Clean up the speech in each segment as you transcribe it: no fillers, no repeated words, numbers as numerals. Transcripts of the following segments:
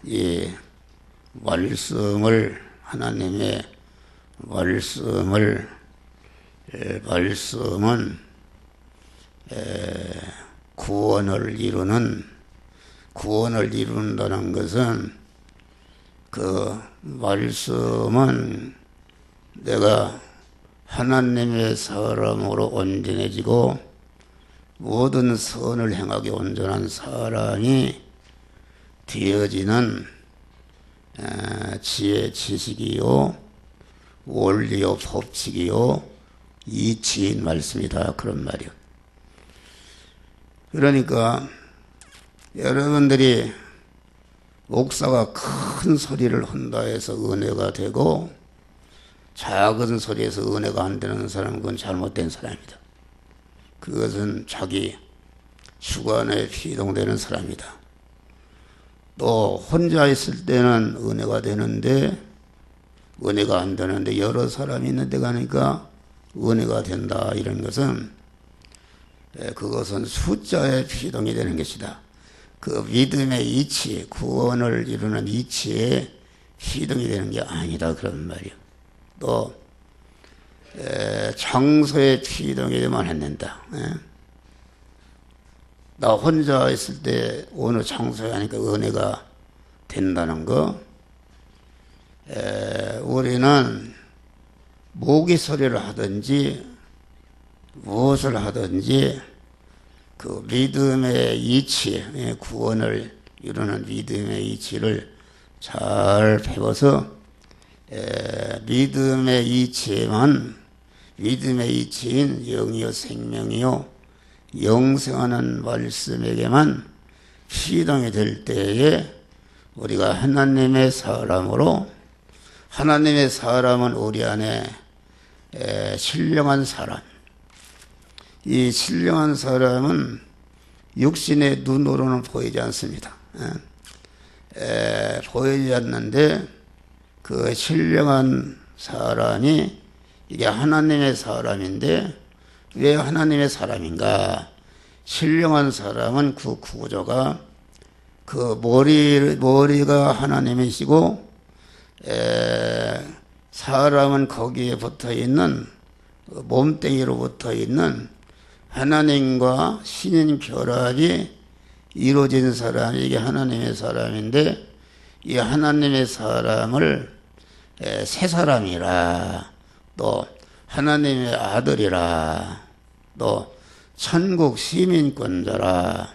이 말씀을 하나님의 말씀은 구원을 이룬다는 것은 그 말씀은 내가 하나님의 사람으로 온전해지고 모든 선을 행하기 온전한 사람이 되어지는 지혜, 지식이요 원리요 법칙이요 이치인 말씀이다, 그런 말이요. 그러니까 여러분들이 목사가 큰 소리를 한다 해서 은혜가 되고 작은 소리에서 은혜가 안 되는 사람은 그건 잘못된 사람이다. 그것은 자기 주관에 피동되는 사람이다. 또 혼자 있을 때는 은혜가 되는데 은혜가 안 되는데 여러 사람이 있는데 가니까 은혜가 된다, 이런 것은 그것은 숫자에 피동이 되는 것이다. 그 믿음의 이치, 구원을 이루는 이치에 피동이 되는 게 아니다, 그런 말이요. 또 장소에 피동이 되면 안 된다. 나 혼자 있을 때 어느 장소에 하니까 은혜가 된다는 거. 우리는 모기 소리를 하든지 무엇을 하든지 그 믿음의 이치, 구원을 이루는 믿음의 이치를 잘 배워서 믿음의 이치에만, 믿음의 이치인 영이요 생명이요 영생하는 말씀에게만 피동이 될 때에 우리가 하나님의 사람으로, 하나님의 사람은 우리 안에 신령한 사람, 이 신령한 사람은 육신의 눈으로는 보이지 않습니다. 보이지 않는데 그 신령한 사람이 이게 하나님의 사람인데 왜 하나님의 사람인가? 신령한 사람은 그 구조가 그 머리가 하나님이시고 사람은 거기에 붙어 있는 몸뚱이로 붙어 있는 하나님과 신인 결합이 이루어진 사람이 이게 하나님의 사람인데 이 하나님의 사람을 새 사람이라, 또 하나님의 아들이라, 또 천국 시민권자라,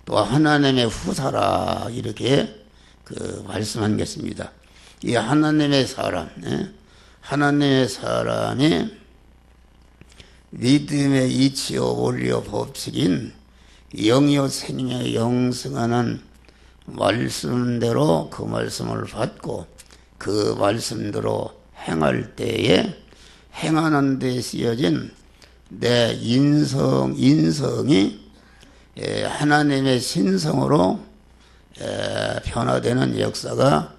또 하나님의 후사라, 이렇게 말씀한 것입니다. 이 하나님의 사람, 하나님의 사람이 믿음의 이치요 원리요 법칙인 영이요 생명의 영성하는 말씀대로 그 말씀을 받고 그 말씀대로 행할 때에 행하는 데 쓰여진 내 인성이 하나님의 신성으로 변화되는 역사가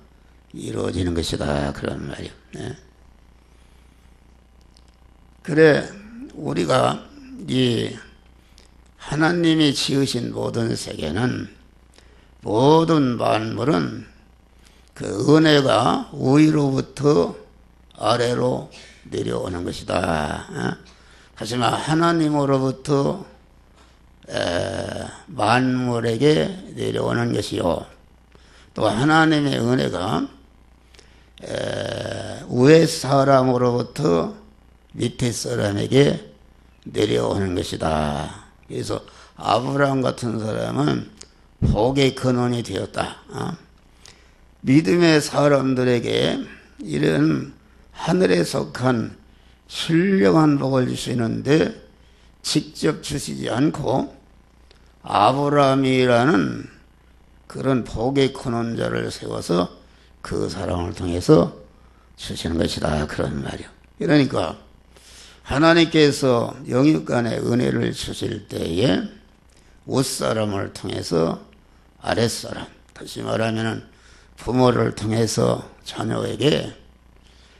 이루어지는 것이다, 그런 말이에요. 그래 우리가 이 하나님이 지으신 모든 세계는, 모든 만물은 그 은혜가 위로부터 아래로 내려오는 것이다. 하지만 하나님으로부터 만물에게 내려오는 것이요, 또 하나님의 은혜가 위에 사람으로부터 밑에 사람에게 내려오는 것이다. 그래서 아브라함 같은 사람은 복의 근원이 되었다. 믿음의 사람들에게 이런 하늘에 속한 신령한 복을 주시는데 직접 주시지 않고 아브라함이라는 그런 복의 근원자를 세워서 그 사람을 통해서 주시는 것이다, 그런 말이요. 그러니까 하나님께서 영육간의 은혜를 주실 때에 윗사람을 통해서 아랫사람, 다시 말하면 부모를 통해서 자녀에게,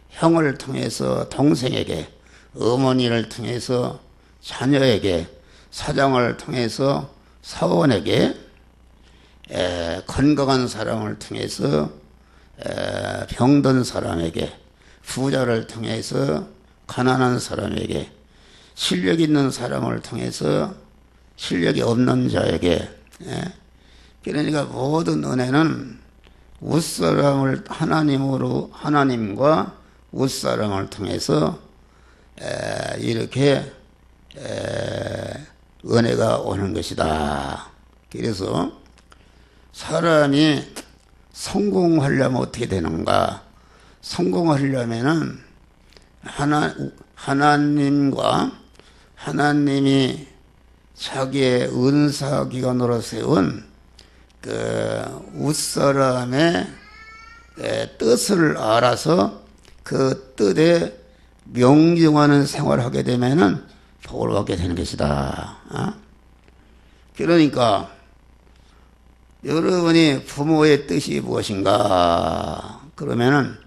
형을 통해서 동생에게, 어머니를 통해서 자녀에게, 사장을 통해서 사원에게 건강한 사람을 통해서 병든 사람에게, 부자를 통해서 가난한 사람에게, 실력 있는 사람을 통해서 실력이 없는 자에게, 그러니까 모든 은혜는 웃사람을 하나님과 웃사람을 통해서 이렇게 은혜가 오는 것이다. 그래서 사람이 성공하려면 어떻게 되는가? 성공하려면은 하나님과 하나님이 자기의 은사기관으로 세운 그 웃사람의 뜻을 알아서 그 뜻에 명중하는 생활을 하게 되면은 복을 받게 되는 것이다. 그러니까 여러분이 부모의 뜻이 무엇인가? 그러면은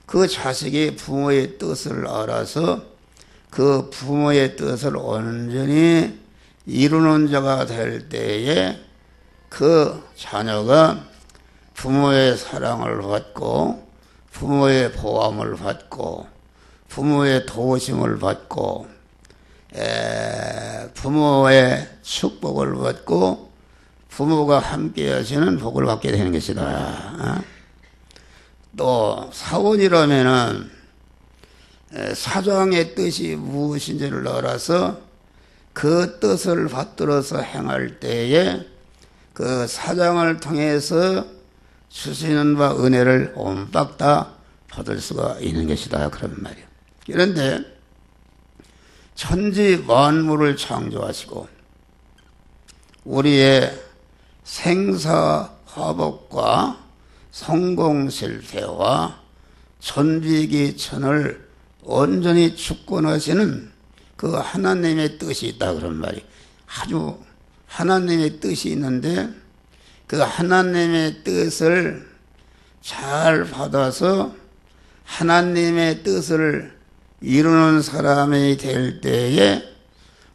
그 자식이 부모의 뜻을 알아서 그 부모의 뜻을 온전히 이루는 자가 될 때에 그 자녀가 부모의 사랑을 받고 부모의 보함을 받고 부모의 도우심을 받고 부모의 축복을 받고 부모가 함께 하시는 복을 받게 되는 것이다. 또 사원이라면은 사장의 뜻이 무엇인지를 알아서 그 뜻을 받들어서 행할 때에 그 사장을 통해서 주시는 바 은혜를 옴박 다 받을 수가 있는 것이다. 그런 말이에요. 그런데 천지 만물을 창조하시고 우리의 생사화복과 성공실패와 천비기천을 온전히 주권하시는 그 하나님의 뜻이 있다. 그런 말이 아주 하나님의 뜻이 있는데 그 하나님의 뜻을 잘 받아서 하나님의 뜻을 이루는 사람이 될 때에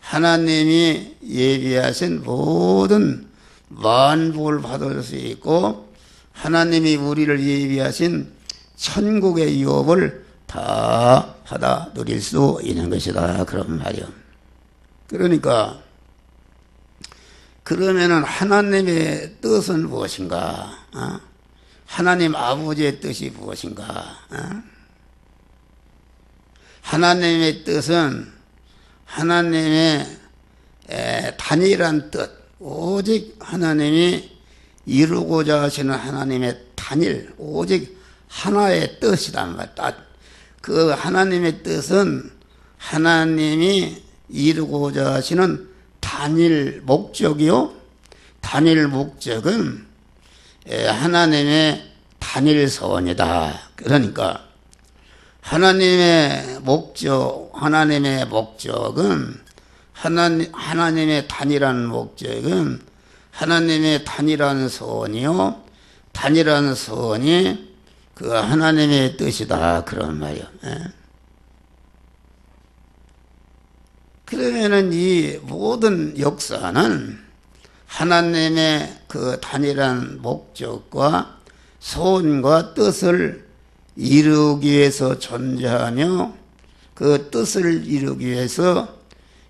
하나님이 예비하신 모든 만복을 받을 수 있고 하나님이 우리를 예비하신 천국의 유업을 다 받아 누릴 수 있는 것이다. 그런 말이요. 그러니까 그러면은 하나님의 뜻은 무엇인가? 하나님 아버지의 뜻이 무엇인가? 하나님의 뜻은 하나님의 단일한 뜻, 오직 하나님이 이루고자 하시는 하나님의 단일, 오직 하나의 뜻이란 말이다. 그 하나님의 뜻은 하나님이 이루고자 하시는 단일 목적이요. 단일 목적은 하나님의 단일 서원이다. 그러니까 하나님의 목적은 하나님의 단일한 목적은 하나님의 단일한 서원이요. 단일한 서원이 그 하나님의 뜻이다. 그런 말이요. 그러면은 이 모든 역사는 하나님의 그 단일한 목적과 소원과 뜻을 이루기 위해서 존재하며 그 뜻을 이루기 위해서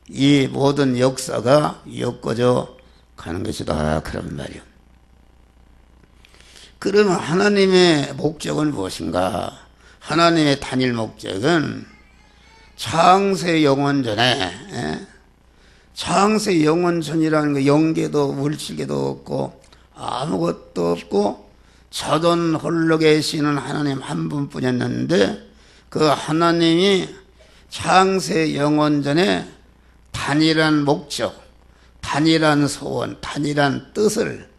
이 모든 역사가 엮어져 가는 것이다. 그런 말이요. 그러면 하나님의 목적은 무엇인가? 하나님의 단일 목적은 창세 영원전에 창세 영원전이라는 거 영계도 물질계도 없고 아무것도 없고 자돈 홀로 계시는 하나님 한 분뿐이었는데 그 하나님이 창세 영원전에 단일한 목적, 단일한 소원, 단일한 뜻을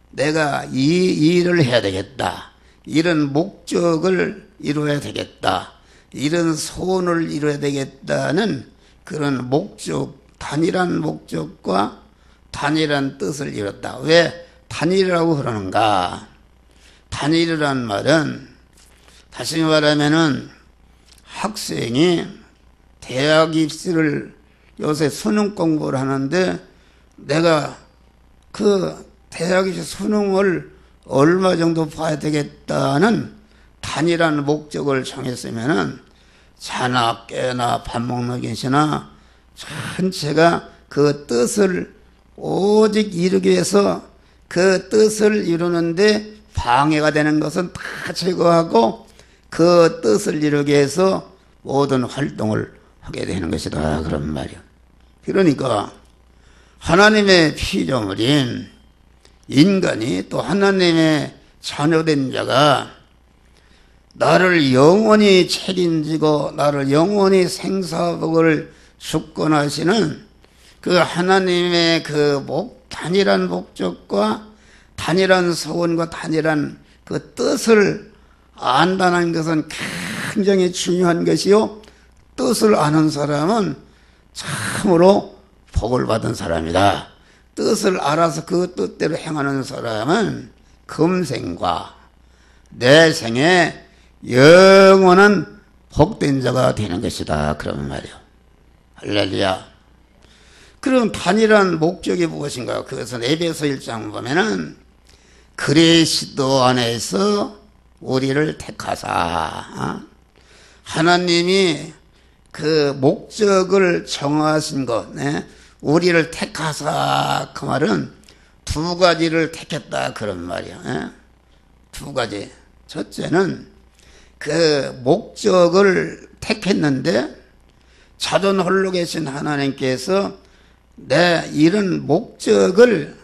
내가 이 일을 해야 되겠다. 이런 목적을 이루어야 되겠다. 이런 소원을 이루어야 되겠다는 그런 목적, 단일한 목적과 단일한 뜻을 이뤘다. 왜 단일이라고 그러는가? 단일이란 말은 다시 말하면은 학생이 대학 입시를 요새 수능 공부를 하는데 내가 그 대학에서 수능을 얼마 정도 봐야 되겠다는 단일한 목적을 정했으면은 자나 깨나 밥 먹는 것이나 전체가 그 뜻을 오직 이루기 위해서 그 뜻을 이루는데 방해가 되는 것은 다 제거하고 그 뜻을 이루기 위해서 모든 활동을 하게 되는 것이다. 그런 말이야. 그러니까 하나님의 피조물인 인간이 또 하나님의 자녀된 자가 나를 영원히 책임지고 나를 영원히 생사복을 주권하시는 그 하나님의 그 단일한 목적과 단일한 소원과 단일한 그 뜻을 안다는 것은 굉장히 중요한 것이요. 뜻을 아는 사람은 참으로 복을 받은 사람이다. 뜻을 알아서 그 뜻대로 행하는 사람은 금생과 내생에 영원한 복된 자가 되는 것이다. 그런 말이요. 할렐루야. 그럼 단일한 목적이 무엇인가? 그것은 에베소 1장 보면은 그리스도 안에서 우리를 택하사, 하나님이 그 목적을 정하신 것, 우리를 택하사, 그 말은 두 가지를 택했다. 그런 말이야. 두 가지. 첫째는 그 목적을 택했는데 자존 홀로 계신 하나님께서 내 이런 목적을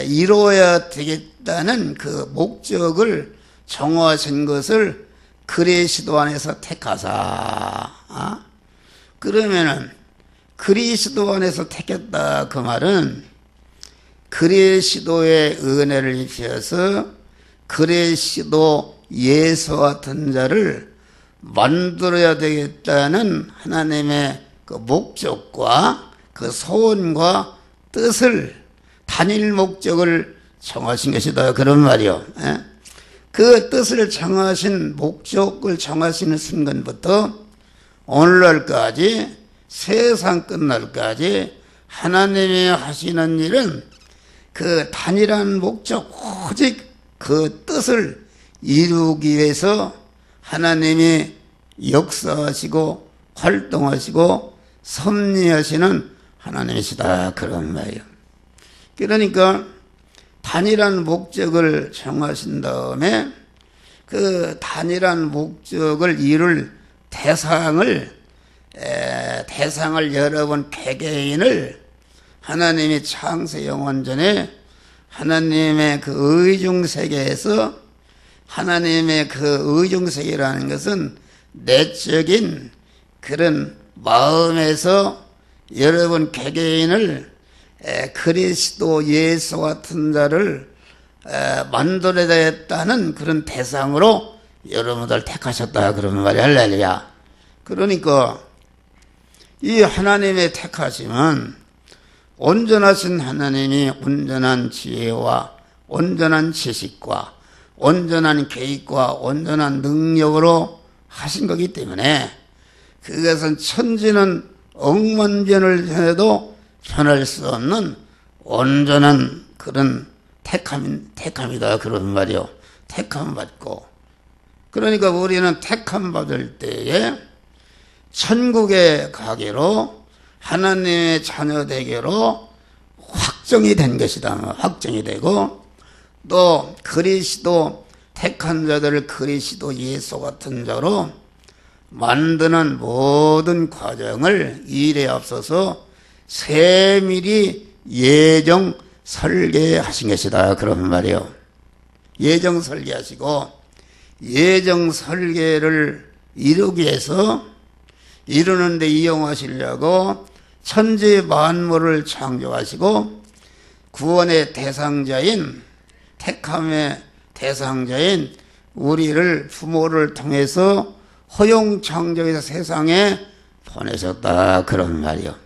이루어야 되겠다는 그 목적을 정하신 것을 그리스도 안에서 택하사. 그러면은 그리스도 안에서 택했다. 그 말은 그리스도의 은혜를 입혀서 그리스도 예수 같은 자를 만들어야 되겠다는 하나님의 그 목적과 그 소원과 뜻을 단일 목적을 정하신 것이다. 그런 말이요. 그 뜻을 정하신 목적을 정하시는 순간부터 오늘날까지 세상 끝날까지 하나님이 하시는 일은 그 단일한 목적 오직 그 뜻을 이루기 위해서 하나님이 역사하시고 활동하시고 섭리하시는 하나님이시다. 그런 말이에요. 그러니까 단일한 목적을 정하신 다음에 그 단일한 목적을 이룰 대상을 여러분 개개인을 하나님이 창세 영원전에 하나님의 그 의중세계에서 하나님의 그 의중세계라는 것은 내적인 그런 마음에서 여러분 개개인을 그리스도 예수 같은 자를 만들어야 되겠다는 그런 대상으로 여러분들 택하셨다. 그런 말이 할렐루야. 그러니까 이 하나님의 택하심은 온전하신 하나님이 온전한 지혜와 온전한 지식과 온전한 계획과 온전한 능력으로 하신 거기 때문에 그것은 천지는 억만변을 해도 변할 수 없는 온전한 그런 택함이다. 그런 말이요. 택함 받고. 그러니까 우리는 택함 받을 때에 천국에 가기로 하나님의 자녀 되기로 확정이 된 것이다. 확정이 되고 또 그리스도 택한 자들을 그리스도 예수 같은 자로 만드는 모든 과정을 일에 앞서서 세밀히 예정 설계하신 것이다. 그런 말이요. 예정 설계하시고 예정 설계를 이루기 위해서 이루는데 이용하시려고 천지 만물을 창조하시고 구원의 대상자인 택함의 대상자인 우리를 부모를 통해서 허용 창조해서 세상에 보내셨다. 그런 말이요.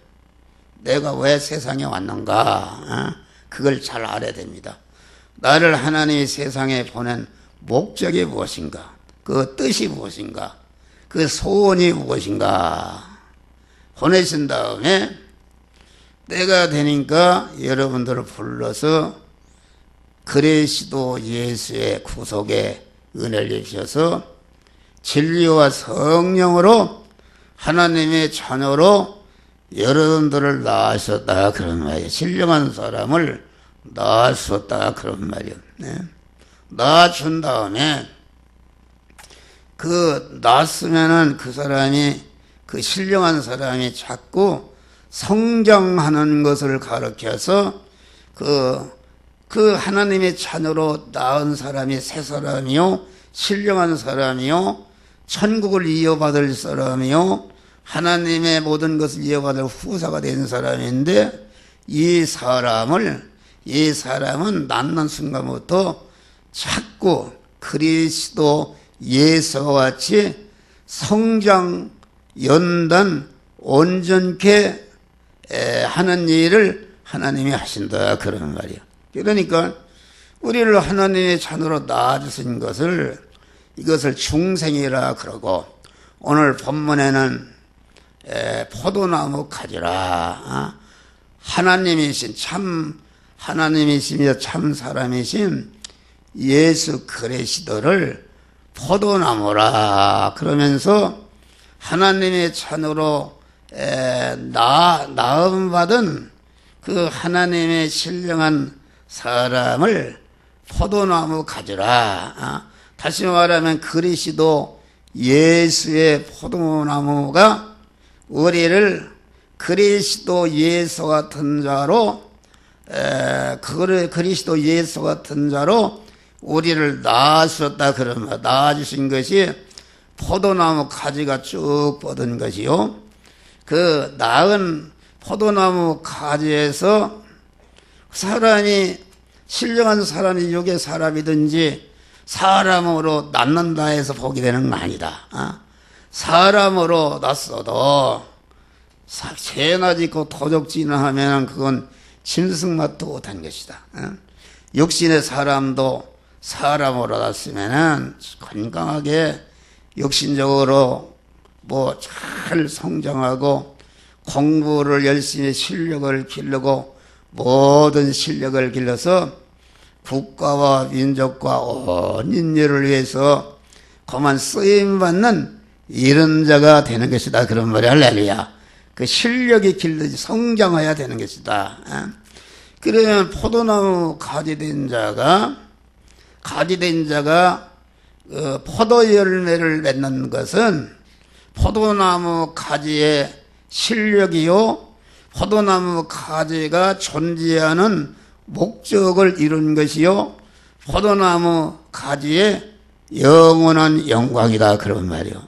내가 왜 세상에 왔는가? 그걸 잘 알아야 됩니다. 나를 하나님이 세상에 보낸 목적이 무엇인가? 그 뜻이 무엇인가? 그 소원이 무엇인가? 보내신 다음에 때가 되니까 여러분들을 불러서 그리스도 예수의 구속에 은혜를 입으셔서 진리와 성령으로 하나님의 자녀로 여러분들을 낳으셨다 그런 말이에요. 신령한 사람을 낳으셨다 그런 말이에요. 네. 낳아준 다음에 그 낳았으면은 그 사람이 그 신령한 사람이 자꾸 성장하는 것을 가르쳐서 그 하나님의 자녀로 낳은 사람이 새 사람이요 신령한 사람이요 천국을 이어받을 사람이요 하나님의 모든 것을 이어받을 후사가 된 사람인데 이 사람은 낳는 순간부터 자꾸 그리스도 예수와 같이 성장 연단 온전케 하는 일을 하나님이 하신다 그러는 말이에요. 그러니까 우리를 하나님의 자녀로 낳아주신 이것을 중생이라 그러고 오늘 본문에는 포도나무 가지라 하나님이신 참 하나님이시며 참 사람이신 예수 그리스도를 포도나무라 그러면서 하나님의 자녀로 낳음받은 그 하나님의 신령한 사람을 포도나무 가지라. 다시 말하면 그리스도 예수의 포도나무가 우리를 그리스도 예수 같은 자로 그리스도 예수 같은 자로 우리를 낳으셨다 그러면 낳아주신 것이 포도나무 가지가 쭉 뻗은 것이요. 그 낳은 포도나무 가지에서 사람이 신령한 사람이 육의 사람이든지 사람으로 낳는다 해서 복이 되는 거 아니다. 사람으로 낳았어도 죄나 짓고 도적질을 하면 그건 짐승맛도 못한 것이다. 육신의 사람도 사람으로 낳았으면 건강하게 육신적으로 잘 성장하고 공부를 열심히 실력을 기르고 모든 실력을 길러서 국가와 민족과 온 인류를 위해서 그만 쓰임받는 이런 자가 되는 것이다 그런 말이 할렐루야. 그 실력이 길러지 성장해야 되는 것이다. 그러면 포도나무 가지된 자가 포도 열매를 맺는 것은 포도나무 가지의 실력이요 포도나무 가지가 존재하는 목적을 이룬 것이요 포도나무 가지의 영원한 영광이다 그런 말이요.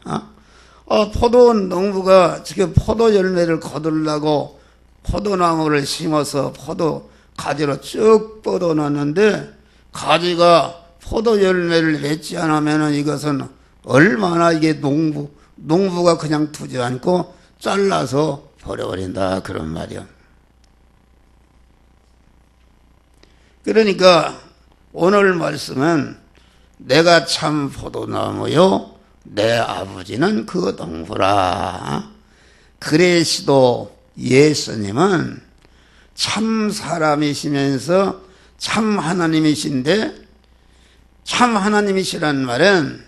포도 농부가 지금 포도 열매를 거두려고 포도나무를 심어서 포도 가지로 쭉 뻗어놨는데 가지가 포도 열매를 맺지 않으면 이것은 얼마나 이게 농부가 그냥 두지 않고 잘라서 버려버린다 그런 말이요. 그러니까 오늘 말씀은 내가 참 포도나무요 내 아버지는 그 농부라. 그리스도 예수님은 참 사람이시면서 참 하나님이신데 참 하나님이시란 말은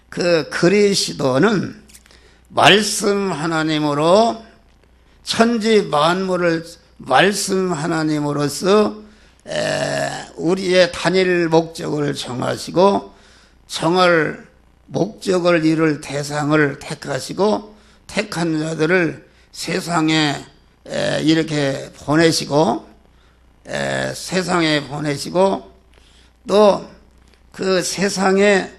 그 그리스도는 말씀 하나님으로 천지 만물을 말씀 하나님으로서 우리의 단일 목적을 정하시고 정할 목적을 이룰 대상을 택하시고 택한 자들을 세상에 이렇게 보내시고 세상에 보내시고 또 그 세상에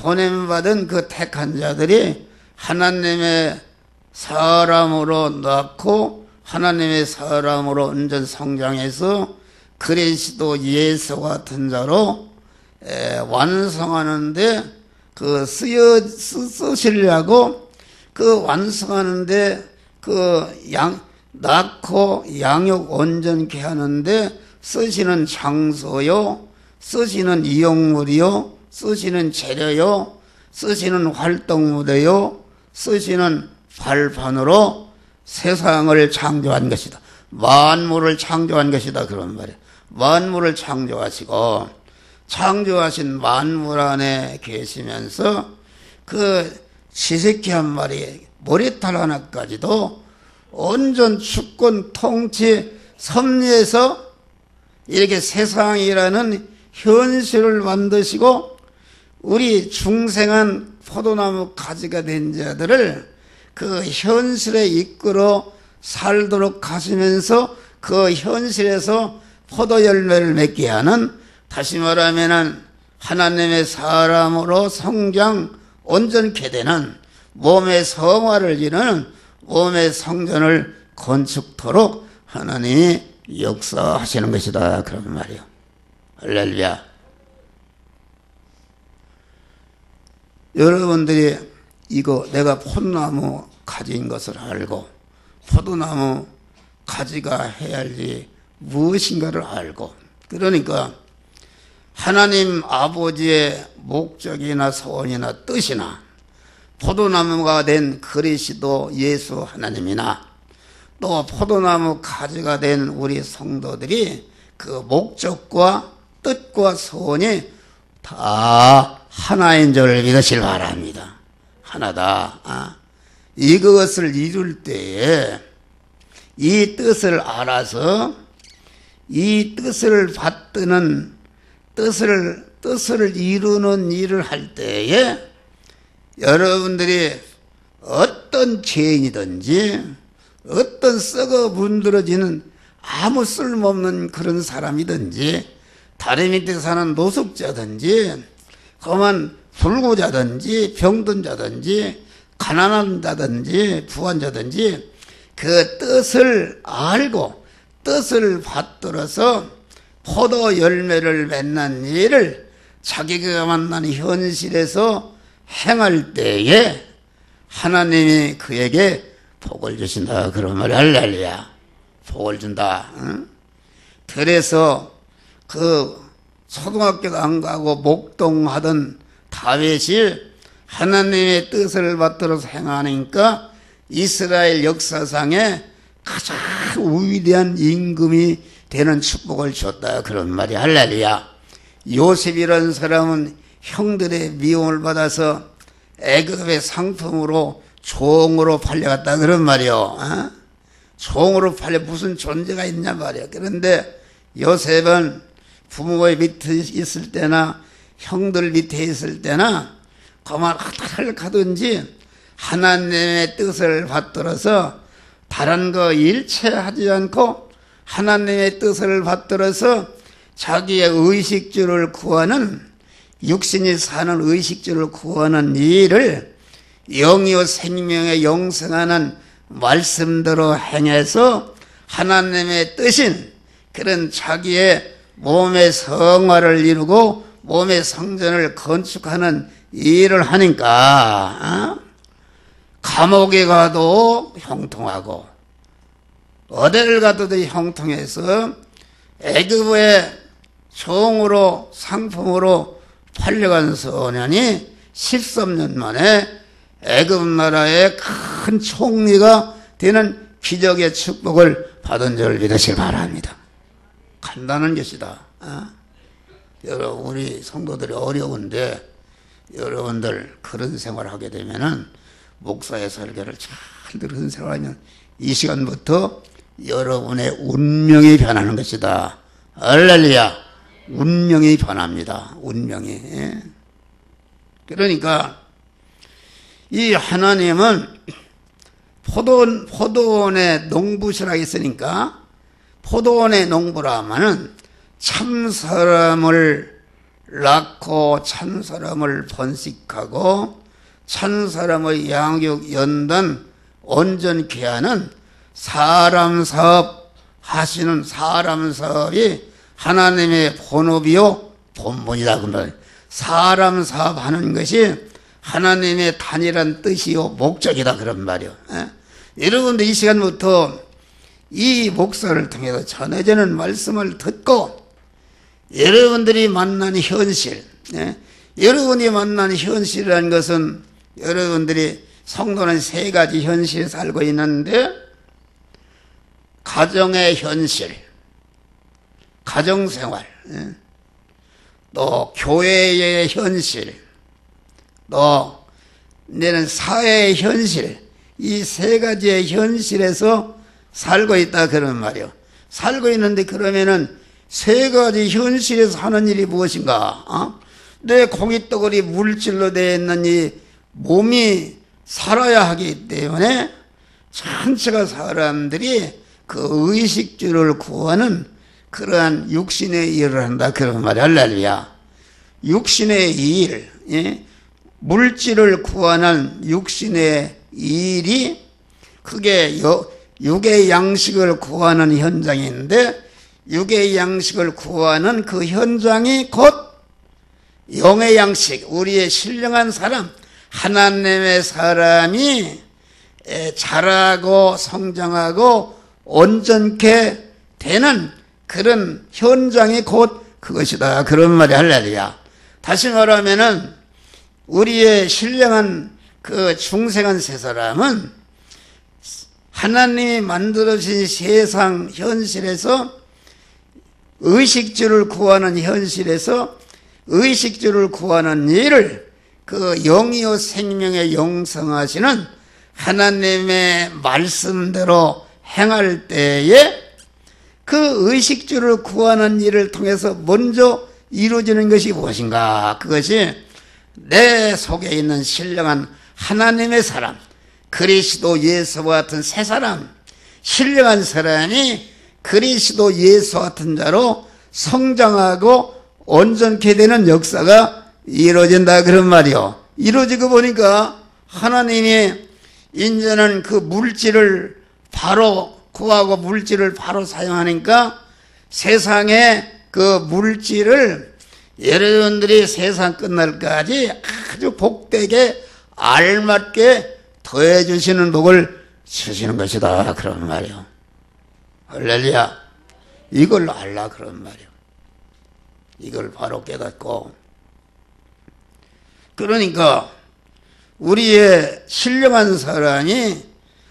보냄받은 그 택한 자들이 하나님의 사람으로 낳고 하나님의 사람으로 온전 성장해서 그리스도 예수 같은 자로 완성하는데 그 쓰시려고 그 완성하는데 낳고 양육 온전케 하는데 쓰시는 장소요, 쓰시는 이용물이요, 쓰시는 재료요, 쓰시는 활동무대요, 쓰시는 발판으로 세상을 창조한 것이다. 만물을 창조한 것이다. 그런 말이에요. 만물을 창조하시고 창조하신 만물 안에 계시면서 그 지새끼 한 마리 머리털 하나까지도 온전 주권 통치 섭리에서 이렇게 세상이라는 현실을 만드시고 우리 중생한 포도나무 가지가 된 자들을 그 현실에 이끌어 살도록 하시면서 그 현실에서 포도 열매를 맺게 하는, 다시 말하면은 하나님의 사람으로 성장 온전케 되는 몸의 성화를 이루는 몸의 성전을 건축토록 하나님이 역사하시는 것이다, 그런 말이요. 할렐루야. 여러분들이 이거 내가 포도나무 가지인 것을 알고 포도나무 가지가 해야 할 일이 무엇인가를 알고, 그러니까 하나님 아버지의 목적이나 소원이나 뜻이나 포도나무가 된 그리스도 예수 하나님이나 또 포도나무 가지가 된 우리 성도들이 그 목적과 뜻과 소원이 다 하나인 줄 믿으시길 바랍니다. 하나다. 이것을 이룰 때에 이 뜻을 알아서 이 뜻을 받드는 뜻을 이루는 일을 할 때에 여러분들이 어떤 죄인이든지 어떤 썩어 문드러지는 아무 쓸모없는 그런 사람이든지 다리 밑에 사는 노숙자든지 험한 불구자든지 병든 자든지 가난한 자든지 부한 자든지 그 뜻을 알고 뜻을 받들어서 포도 열매를 맺는 일을 자기가 만난 현실에서 행할 때에 하나님이 그에게 복을 주신다, 그런 말. 할렐루야. 복을 준다. 응? 그래서 그 초등학교도 안 가고 목동하던 다윗이 하나님의 뜻을 받들어서 행하니까 이스라엘 역사상에 가장 위대한 임금이 되는 축복을 줬다, 그런 말이. 할렐루야. 요셉이라는 사람은 형들의 미움을 받아서 애굽의 상품으로 종으로 팔려갔다, 그런 말이요. 종으로 팔려 무슨 존재가 있냐 말이야. 그런데 요셉은 부모의 밑에 있을 때나 형들 밑에 있을 때나 그만 하든지 하나님의 뜻을 받들어서 다른 거 일체하지 않고 하나님의 뜻을 받들어서 자기의 의식주를 구하는, 육신이 사는 의식주를 구하는 일을 영이요 생명에 영생하는 말씀대로 행해서 하나님의 뜻인 그런 자기의 몸의 성화를 이루고 몸의 성전을 건축하는 일을 하니까 감옥에 가도 형통하고 어디를 가도 형통해서 애굽의 종으로 상품으로 팔려간 소년이 13년 만에 애굽 나라의 큰 총리가 되는 기적의 축복을 받은 줄 믿으시기 바랍니다. 간단한 것이다. 여러분, 우리 성도들이 어려운데 여러분들 그런 생활을 하게 되면은 목사의 설교를 잘 들은 생활하면 이 시간부터 여러분의 운명이 변하는 것이다. 할렐루야. 운명이 변합니다. 운명이. 그러니까 이 하나님은 포도원의 농부시라 했으니까 포도원의 농부라 하면은 참 사람을 낳고 참 사람을 번식하고 참 사람의 양육 연단 온전케 하는 사람 사업 하시는 사람 사업이 하나님의 본업이요 본분이다. 그러면 사람 사업하는 것이 하나님의 단일한 뜻이요 목적이다, 그런 말이요. 여러분들 이 시간부터 이 목사를 통해서 전해지는 말씀을 듣고 여러분들이 만난 현실, 여러분이 만난 현실이라는 것은 여러분들이 성도는 세 가지 현실에 살고 있는데 가정의 현실, 가정생활, 또 교회의 현실, 또 내는 사회의 현실, 이 세 가지의 현실에서 살고 있다 그런 말이요. 살고 있는데 그러면은 세 가지 현실에서 하는 일이 무엇인가? 내 고깃덩어리 물질로 되어 있는 이 몸이 살아야 하기 때문에 전체가 사람들이 그 의식주를 구하는 그러한 육신의 일을 한다 그런 말이야. 할렐루야. 육신의 일, 물질을 구하는 육신의 일이 그게 육의 양식을 구하는 현장인데, 육의 양식을 구하는 그 현장이 곧 영의 양식, 우리의 신령한 사람, 하나님의 사람이 자라고 성장하고 온전케 되는 그런 현장이 곧 그것이다 그런 말이 할렐루야. 다시 말하면은 우리의 신령한 그 중생한 세 사람은 하나님이 만들어진 세상 현실에서 의식주를 구하는 현실에서 의식주를 구하는 일을 그 영이요 생명에 영성하시는 하나님의 말씀대로 행할 때에 그 의식주를 구하는 일을 통해서 먼저 이루어지는 것이 무엇인가? 그것이 내 속에 있는 신령한 하나님의 사람, 그리스도 예수와 같은 새 사람, 신령한 사람이 그리스도 예수 같은 자로 성장하고 온전케 되는 역사가 이루어진다 그런 말이요. 이루어지고 보니까 하나님이 이제는 그 물질을 바로 구하고 물질을 바로 사용하니까 세상에 그 물질을 여러분들이 세상 끝날까지 아주 복되게 알맞게 더해 주시는 복을 주시는 것이다 그런 말이요. 할렐루야. 이걸 알라 그런 말이요. 이걸 바로 깨닫고, 그러니까 우리의 신령한 사람이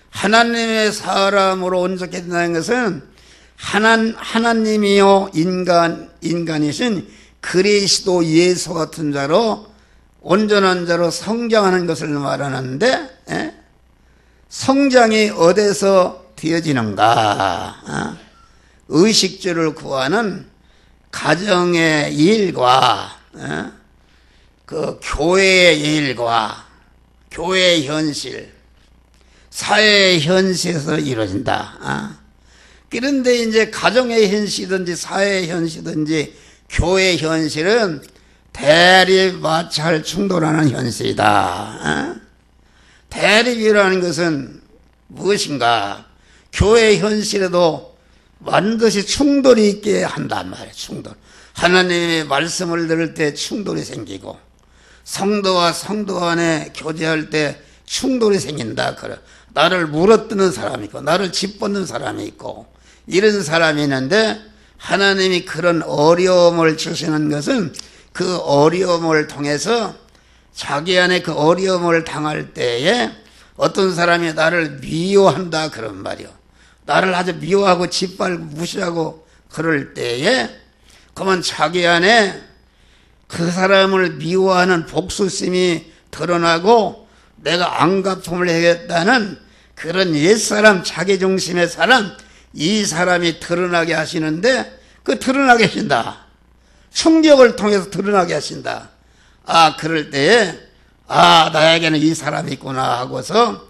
하나님의 사람으로 온전케 된다는 것은 하나님이요 인간이신 그리스도 예수 같은 자로 온전한 자로 성장하는 것을 말하는데, 성장이 어디서 되어지는가? 의식주를 구하는 가정의 일과 그 교회의 일과 교회의 현실, 사회의 현실에서 이루어진다. 그런데 이제 가정의 현실이든지 사회의 현실이든지 교회의 현실은 대립마찰 충돌하는 현실이다. 대립이라는 것은 무엇인가? 교회 현실에도 반드시 충돌이 있게 한단 말이에요. 충돌. 하나님의 말씀을 들을 때 충돌이 생기고, 성도와 성도 간에 교제할 때 충돌이 생긴다. 그래. 나를 물어뜯는 사람이 있고, 나를 짓벗는 사람이 있고, 이런 사람이 있는데, 하나님이 그런 어려움을 주시는 것은 그 어려움을 통해서 자기 안에 그 어려움을 당할 때에 어떤 사람이 나를 미워한다 그런 말이요. 나를 아주 미워하고 짓밟고 무시하고 그럴 때에 그러면 자기 안에 그 사람을 미워하는 복수심이 드러나고 내가 안갚음을 해야겠다는 그런 옛사람, 자기중심의 사람, 이 사람이 드러나게 하시는데, 그 드러나게 하신다. 충격을 통해서 드러나게 하신다. 그럴 때에 나에게는 이 사람이 있구나 하고서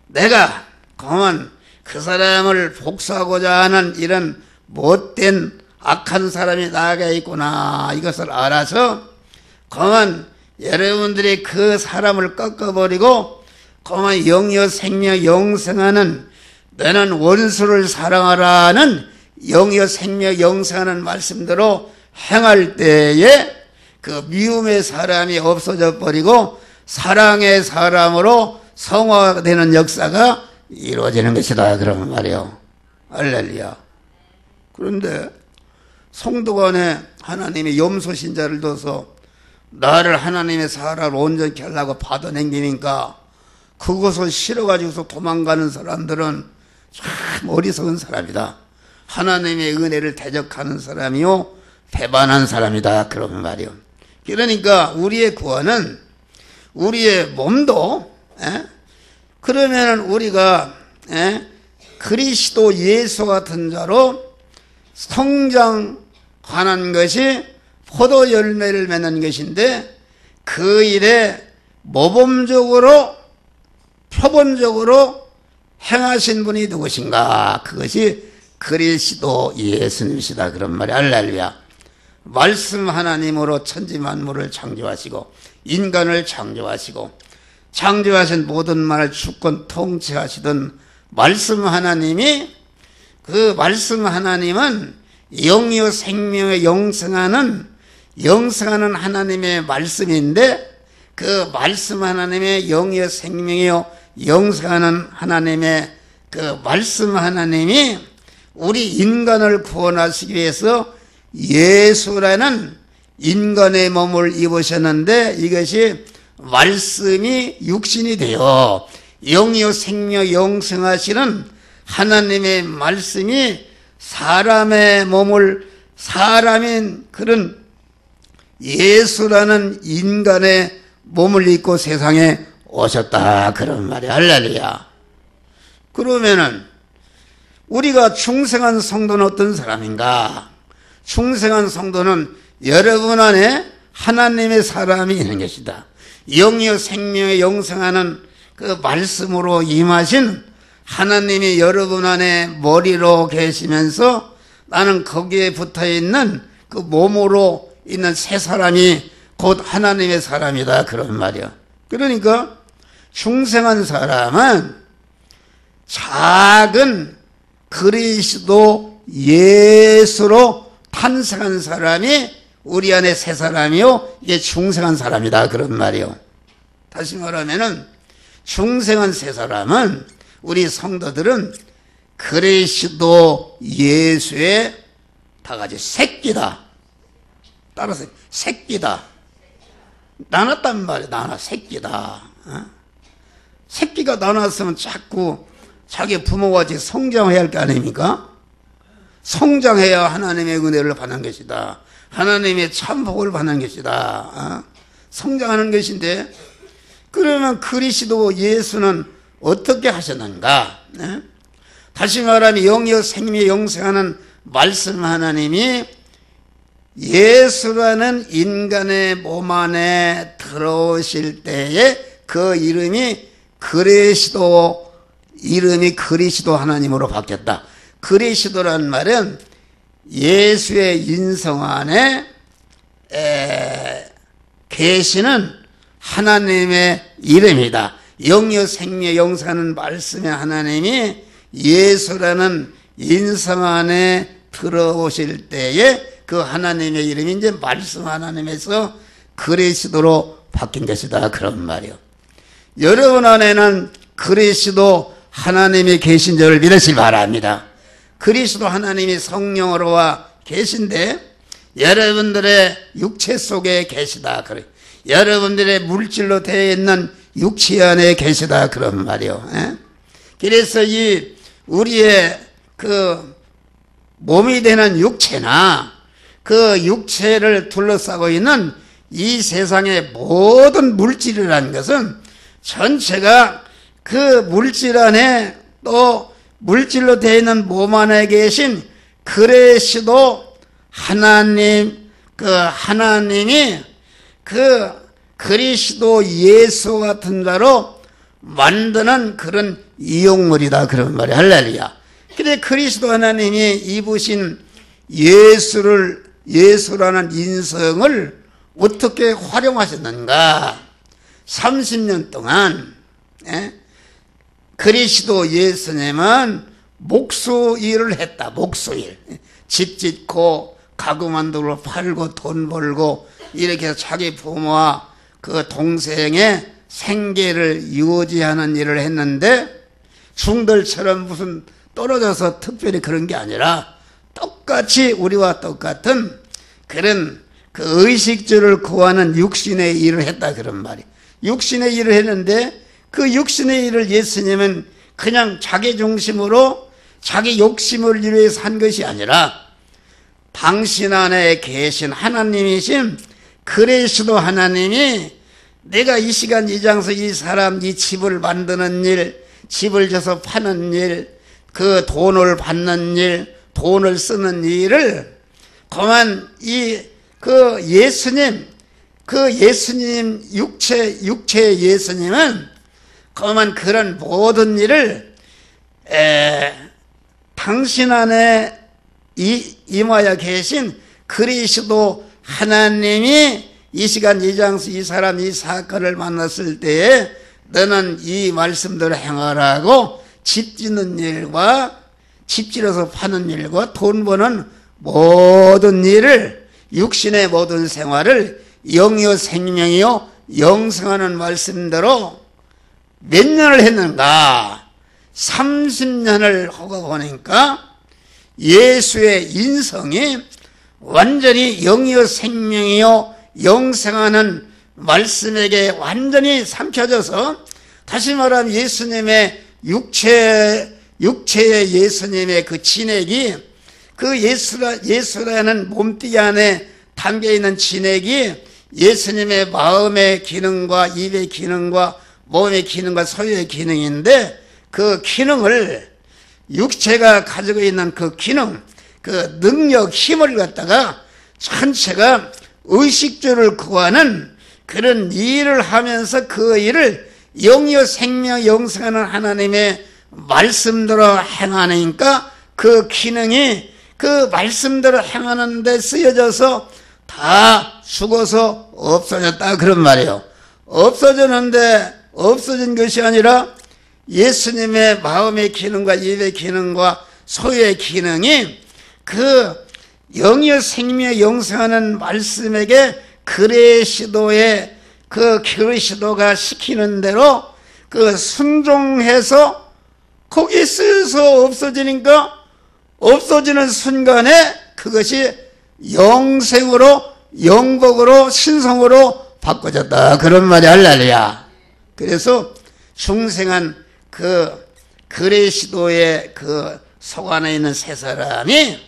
내가 그만 그 사람을 복수하고자 하는 이런 못된 악한 사람이 나에게 있구나, 이것을 알아서 그만 여러분들이 그 사람을 꺾어버리고 그만 영여 생명 영생하는, 너는 원수를 사랑하라는 영여 생명 영생하는 말씀대로 행할 때에 그 미움의 사람이 없어져 버리고 사랑의 사람으로 성화되는 역사가 이루어지는 것이다 그러면 말이요. 할렐루야. 그런데 성도 간에 하나님이 염소 신자를 둬서 나를 하나님의 사람을 온전히 하려고 받아당기니까 그것을 싫어가지고서 도망가는 사람들은 참 어리석은 사람이다. 하나님의 은혜를 대적하는 사람이요 배반한 사람이다 그런 말이요. 그러니까 우리의 구원은 우리의 몸도 그러면 우리가 그리스도 예수 같은 자로 성장하는 것이 포도 열매를 맺는 것인데 그 일에 모범적으로 표본적으로 행하신 분이 누구신가? 그것이 그리스도 예수님이시다 그런 말이 할렐루야. 말씀 하나님으로 천지 만물을 창조하시고 인간을 창조하시고 창조하신 모든 만을 주권 통치하시던 말씀 하나님이 그 말씀 하나님은 영이요 생명의 영생하는 하나님의 말씀인데 그 말씀 하나님의 영이요 생명이요 영생하는 하나님의 그 말씀 하나님이 우리 인간을 구원하시기 위해서 예수라는 인간의 몸을 입으셨는데 이것이 말씀이 육신이 되어 영이요 생명 영생하시는 하나님의 말씀이 사람의 몸을 사람인 그런 예수라는 인간의 몸을 입고 세상에 오셨다 그런 말이야. 할렐루야. 그러면은 우리가 충성한 성도는 어떤 사람인가? 충성한 성도는 여러분 안에 하나님의 사람이 있는 것이다. 영이요 생명에 영생하는 그 말씀으로 임하신 하나님이 여러분 안에 머리로 계시면서 나는 거기에 붙어있는 그 몸으로 있는 새 사람이 곧 하나님의 사람이다 그런 말이야. 그러니까 충성한 사람은 작은 그리스도 예수로 탄생한 사람이 우리 안에 새 사람이요 이게 충성한 사람이다 그런 말이요. 다시 말하면은 충성한 새 사람은 우리 성도들은 그리스도 예수의 다 같이 새끼다. 따라서 새끼다. 나눴단 말이야. 나눠 새끼다. 새끼가 나눴으면 자꾸 자기 부모와 같이 성장해야 할 거 아닙니까? 성장해야 하나님의 은혜를 받는 것이다. 하나님의 참복을 받는 것이다. 성장하는 것인데 그러면 그리스도 예수는 어떻게 하셨는가? 다시 말하면 영이요 생명에 영생하는 말씀 하나님이 예수라는 인간의 몸 안에 들어오실 때에 그 이름이 그리스도 하나님으로 바뀌었다. 그리스도란 말은 예수의 인성 안에 계시는 하나님의 이름이다. 영이요 생명에 영생하는 말씀의 하나님이 예수라는 인성 안에 들어오실 때에 그 하나님의 이름이 이제 말씀 하나님에서 그리스도로 바뀐 것이다 그런 말이요. 여러분 안에는 그리스도 하나님이 계신 줄을 믿으시기 바랍니다. 그리스도 하나님이 성령으로 와 계신데 여러분들의 육체 속에 계시다 그래. 여러분들의 물질로 되어 있는 육체 안에 계시다 그런 말이요. 그래서 이 우리의 그 몸이 되는 육체나 그 육체를 둘러싸고 있는 이 세상의 모든 물질이라는 것은 전체가 그 물질 안에 또 물질로 되어 있는 몸 안에 계신 그리스도 하나님 그 하나님이 그 그리스도 예수 같은 자로 만드는 그런 이용물이다 그런 말이야. 할렐루야. 근데 그리스도 하나님이 입으신 예수라는 인성을 어떻게 활용하셨는가? 30년 동안 그리스도 예수님은 목수일을 했다. 목수일. 집 짓고 가구 만들고 팔고 돈 벌고 이렇게 해서 자기 부모와 그 동생의 생계를 유지하는 일을 했는데 중들처럼 무슨 떨어져서 특별히 그런 게 아니라 똑같이 우리와 똑같은 그런 그 의식주를 구하는 육신의 일을 했다 그런 말이. 육신의 일을 했는데 그 육신의 일을 예수님은 그냥 자기 중심으로 자기 욕심을 위해서 한 것이 아니라 당신 안에 계신 하나님이신 그리스도 하나님이 내가 이 시간 이 장소 이 사람 이 집을 만드는 일, 집을 져서 파는 일, 그 돈을 받는 일, 돈을 쓰는 일을 그만 예수님 육체의 예수님은 그만 그런 모든 일을 당신 안에 임하여 계신 그리스도 하나님이 이 시간 이 장소 이 사람 이 사건을 만났을 때에 너는 이 말씀대로 행하라고 집 짓는 일과 집 지어서 파는 일과 돈 버는 모든 일을 육신의 모든 생활을 영이요 생명이요 영생하는 말씀대로 몇 년을 했는가? 30년을 하고 보니까 예수의 인성이 완전히 영이요 생명이요 영생하는 말씀에게 완전히 삼켜져서, 다시 말하면 예수님의 육체의 예수님의 그 진액이, 그 예수라는 몸띠 안에 담겨있는 진액이 예수님의 마음의 기능과 입의 기능과 몸의 기능과 소유의 기능인데, 그 기능을 육체가 가지고 있는 그 기능, 그 능력, 힘을 갖다가 전체가 의식주를 구하는 그런 일을 하면서 그 일을 영이요 생명 영생하는 하나님의 말씀대로 행하니까 그 기능이 그 말씀대로 행하는 데 쓰여져서 다 죽어서 없어졌다 그런 말이에요. 없어졌는데 없어진 것이 아니라 예수님의 마음의 기능과 입의 기능과 소유의 기능이 그 영이요 생명 영생하는 말씀에게 그리스도의 그 그리스도가 시키는 대로 그 순종해서 거기 쓰여서 없어지니까 없어지는 순간에 그것이 영생으로 영복으로 신성으로 바꿔졌다 그런 말이 할렐루야. 그래서 중생한 그 그리스도의 그 속 안에 있는 세 사람이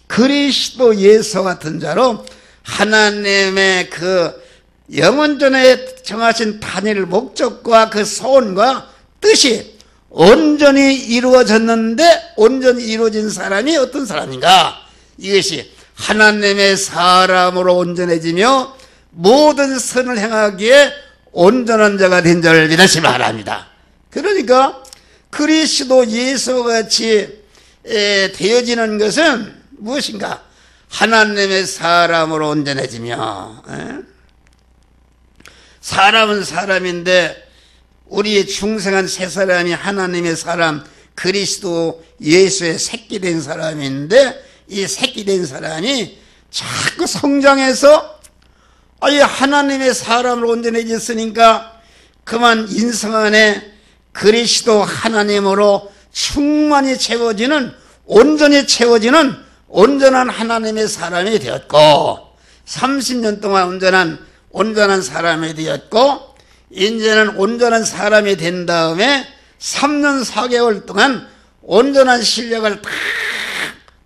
그리스도 예수 같은 자로 하나님의 그 영원전에 정하신 단일 목적과 그 소원과 뜻이 온전히 이루어졌는데, 온전히 이루어진 사람이 어떤 사람인가? 이것이 하나님의 사람으로 온전해지며 모든 선을 행하기에 온전한 자가 된 자를 믿으시기 바랍니다. 그러니까 그리스도 예수같이 되어지는 것은 무엇인가? 하나님의 사람으로 온전해지며, 사람은 사람인데 우리의 중생한 세 사람이 하나님의 사람 그리스도 예수의 새끼 된 사람인데, 이 새끼 된 사람이 자꾸 성장해서 하나님의 사람으로 온전해졌으니까 그만 인성 안에 그리스도 하나님으로 충만히 채워지는, 온전히 채워지는 온전한 하나님의 사람이 되었고, 30년 동안 온전한 사람이 되었고, 이제는 온전한 사람이 된 다음에 3년 4개월 동안 온전한 실력을 다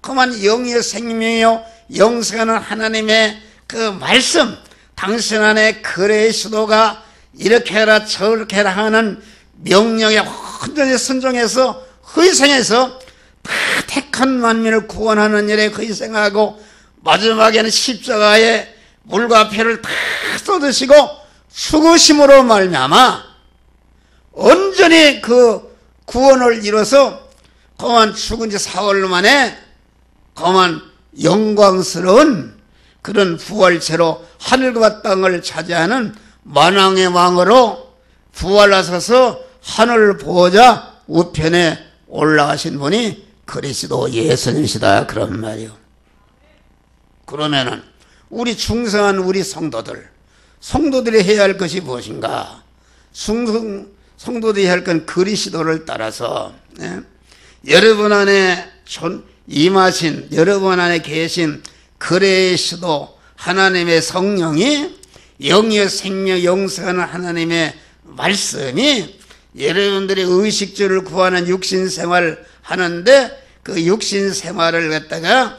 그만 영이요 생명이요 영생하는 하나님의 그 말씀, 당신 안에 그리스도가 이렇게 해라 저렇게 해라 하는 명령에 완전히 순종해서 희생해서 다 택한 만민을 구원하는 일에 희생하고, 마지막에는 십자가에 물과 피를 다 쏟으시고 죽으심으로 말미암아 온전히 그 구원을 이뤄서 그만 죽은 지 4월 만에 그만 영광스러운 그런 부활체로 하늘과 땅을 차지하는 만왕의 왕으로 부활하셔서 하늘 보호자 우편에 올라가신 분이 그리스도 예수님이시다 그런 말이요. 그러면은 우리 중생한 우리 성도들이 해야 할 것이 무엇인가? 성도들이 해야 할 건 그리스도를 따라서, 여러분 안에 임하신, 여러분 안에 계신 그리스도 하나님의 성령이 영이요 생명 영생하는 하나님의 말씀이 여러분들의 의식주를 구하는 육신생활 하는데 그 육신 생활을 갖다가